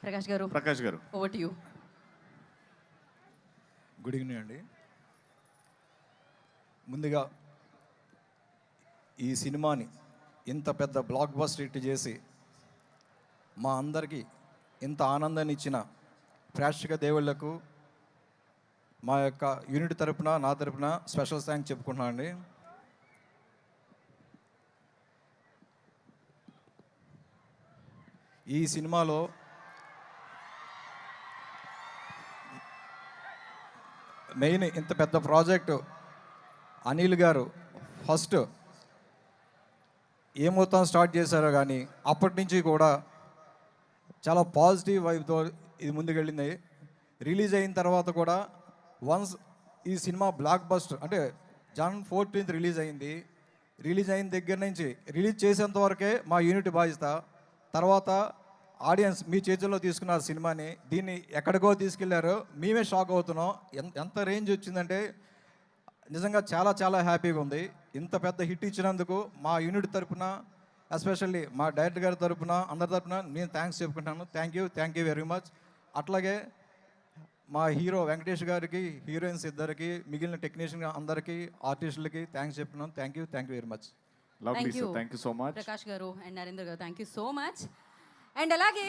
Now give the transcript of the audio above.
ప్రకాష్ గారు over to you. Good evening అండి. ముందుగా ఈ సినిమాని ఇంత పెద్ద బ్లాక్ బస్టర్ హిట్ చేసి మా అందరికీ ఇంత ఆనందాన్ని ఇచ్చిన ప్రేక్షక దేవుళ్లకు మా యొక్క యూనిట్ తరపున నా తరపున స్పెషల్ థ్యాంక్స్ చెప్పుకుంటున్నాను అండి. ఈ సినిమాలో మెయిన్ ఇంత పెద్ద ప్రాజెక్టు అనిల్ గారు ఫస్ట్ ఏ మొత్తం స్టార్ట్ చేశారో కానీ అప్పటి నుంచి కూడా చాలా పాజిటివ్ వైబ్తో ఇది ముందుకెళ్ళింది. రిలీజ్ అయిన తర్వాత కూడా వన్స్ ఈ సినిమా బ్లాక్ బస్టర్ అంటే June 14th రిలీజ్ అయింది. రిలీజ్ అయిన దగ్గర నుంచి రిలీజ్ చేసేంత వరకే మా యూనిట్ బాధ్యత. తర్వాత ఆడియన్స్ మీ చేతుల్లో తీసుకున్నారు సినిమాని. దీన్ని ఎక్కడికో తీసుకెళ్లారో మేమే షాక్ అవుతున్నాం. ఎంత రేంజ్ వచ్చిందంటే నిజంగా చాలా చాలా హ్యాపీగా ఉంది. ఇంత పెద్ద హిట్ ఇచ్చినందుకు మా యూనిట్ తరపున ఎస్పెషల్లీ మా డైరెక్టర్ గారి తరపున అందరి తరపున నేను థ్యాంక్స్ చెప్పుకుంటాను. Thank you very much. అట్లాగే మా హీరో వెంకటేష్ గారికి, హీరోయిన్స్ ఇద్దరికి, మిగిలిన టెక్నీషియన్ అందరికీ, ఆర్టిస్టులకి థ్యాంక్స్ చెప్తున్నాను. Thank you very much. Thank you so much Prakash గారు అండ్ నరేంద్ర గారు, thank you so much. And అలాగే